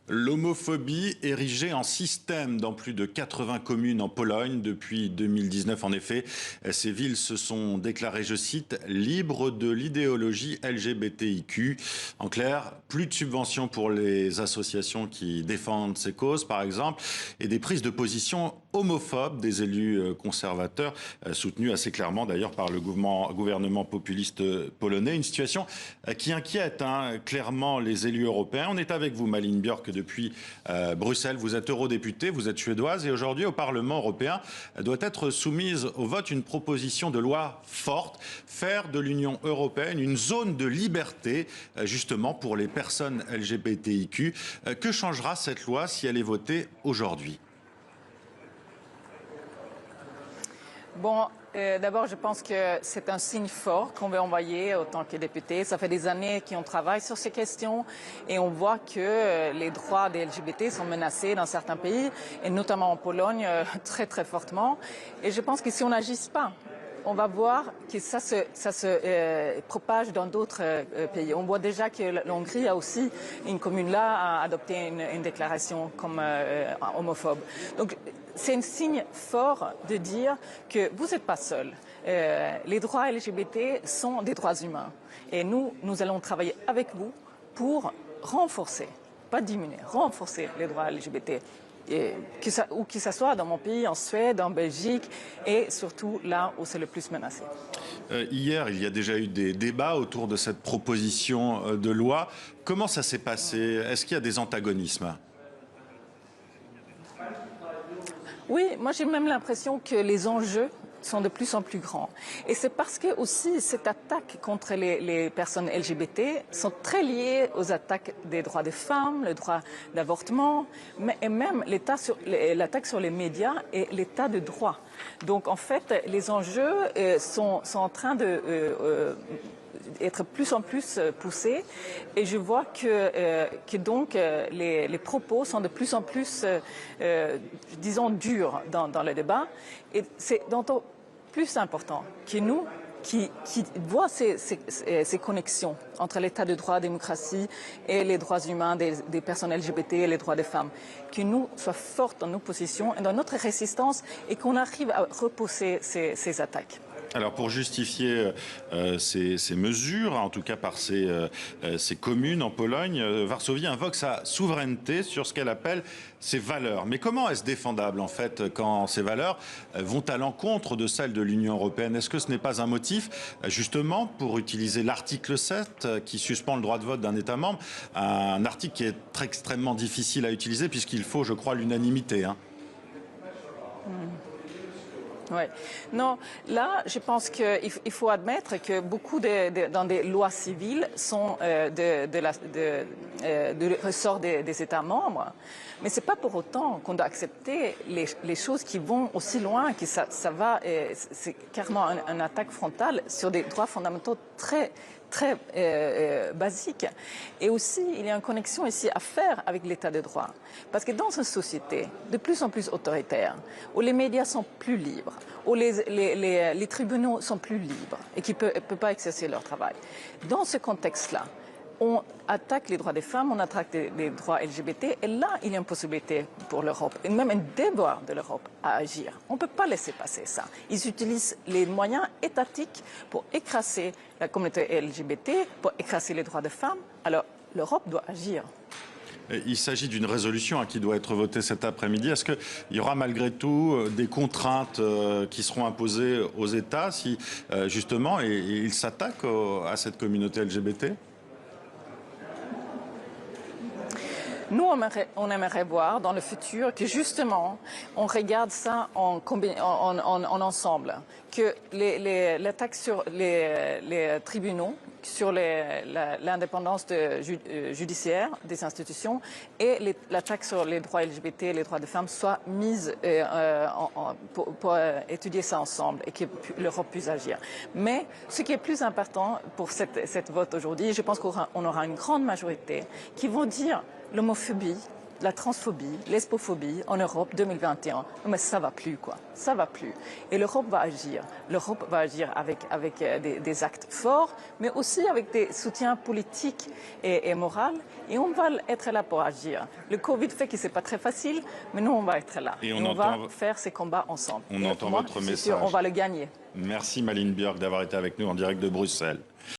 L'homophobie érigée en système dans plus de 80 communes en Pologne depuis 2019. En effet, ces villes se sont déclarées, je cite, libres de l'idéologie LGBTIQ. En clair, plus de subventions pour les associations qui défendent ces causes, par exemple, et des prises de position homophobes des élus conservateurs, soutenus assez clairement d'ailleurs par le gouvernement populiste polonais. Une situation qui inquiète clairement les élus européens. On est avec vous, Malin Björk, depuis Bruxelles. Vous êtes eurodéputée, vous êtes suédoise et aujourd'hui au Parlement européen doit être soumise au vote une proposition de loi forte, faire de l'Union européenne une zone de liberté justement pour les personnes LGBTIQ. Que changera cette loi si elle est votée aujourd'hui ? Bon, d'abord, je pense que c'est un signe fort qu'on veut envoyer en tant que député. Ça fait des années qu'on travaille sur ces questions et on voit que les droits des LGBT sont menacés dans certains pays, et notamment en Pologne, très très fortement. Et je pense que si on n'agisse pas, on va voir que ça se propage dans d'autres pays. On voit déjà que l'Hongrie a aussi, une commune là, a adopté une déclaration comme homophobe. Donc, c'est un signe fort de dire que vous n'êtes pas seul. Les droits LGBT sont des droits humains. Et nous allons travailler avec vous pour renforcer, pas diminuer, renforcer les droits LGBT. Où que ce soit dans mon pays, en Suède, en Belgique, et surtout là où c'est le plus menacé. Hier, il y a déjà eu des débats autour de cette proposition de loi. Comment ça s'est passé? Est-ce qu'il y a des antagonismes? Oui, moi j'ai même l'impression que les enjeux sont de plus en plus grands. Et c'est parce que aussi cette attaque contre les personnes LGBT sont très liées aux attaques des droits des femmes, le droit d'avortement, et même l'attaque sur les médias et l'état de droit. Donc en fait, les enjeux sont en train de être plus en plus poussés, et je vois que donc les propos sont de plus en plus, disons, durs dans le débat, et c'est d'autant plus important que nous qui voient ces connexions entre l'état de droit, la démocratie et les droits humains des personnes LGBT et les droits des femmes, que nous soyons forts dans nos positions et dans notre résistance et qu'on arrive à repousser ces attaques. Alors pour justifier ces mesures, en tout cas par ces communes en Pologne, Varsovie invoque sa souveraineté sur ce qu'elle appelle ses valeurs. Mais comment est-ce défendable en fait quand ces valeurs vont à l'encontre de celles de l'Union européenne? Est-ce que ce n'est pas un motif justement pour utiliser l'article 7 qui suspend le droit de vote d'un État membre, un article qui est extrêmement difficile à utiliser puisqu'il faut, je crois, l'unanimité Oui. Non, là, je pense qu'il faut admettre que beaucoup dans des lois civiles sont de ressort des États membres. Mais ce n'est pas pour autant qu'on doit accepter les choses qui vont aussi loin, que ça va, c'est carrément une attaque frontale sur des droits fondamentaux très basique. Et aussi, il y a une connexion ici à faire avec l'état de droit. Parce que dans une société de plus en plus autoritaire, où les médias sont plus libres, où les tribunaux sont plus libres et qui ne peuvent pas exercer leur travail, dans ce contexte-là, on attaque les droits des femmes, on attaque les droits LGBT, et là, il y a une possibilité pour l'Europe, et même un devoir de l'Europe à agir. On ne peut pas laisser passer ça. Ils utilisent les moyens étatiques pour écraser la communauté LGBT, pour écraser les droits des femmes. Alors, l'Europe doit agir. Il s'agit d'une résolution qui doit être votée cet après-midi. Est-ce qu'il y aura malgré tout des contraintes qui seront imposées aux États si justement ils s'attaquent à cette communauté LGBT ? Nous, on aimerait voir dans le futur que justement, on regarde ça en ensemble, que l'attaque sur les tribunaux, sur l'indépendance judiciaire des institutions et l'attaque sur les droits LGBT et les droits des femmes soient mises pour étudier ça ensemble et que l'Europe puisse agir. Mais ce qui est plus important pour cette vote aujourd'hui, je pense qu'on aura une grande majorité qui vont dire l'homophobie la transphobie, l'espophobie en Europe 2021. Mais ça va plus, quoi. Ça va plus. Et l'Europe va agir. L'Europe va agir avec des actes forts, mais aussi avec des soutiens politiques et moraux. Et on va être là pour agir. Le Covid fait que c'est pas très facile, mais nous, on va être là. Et on va faire ces combats ensemble. On entend votre message. Sûr, on va le gagner. Merci Malin Björk d'avoir été avec nous en direct de Bruxelles.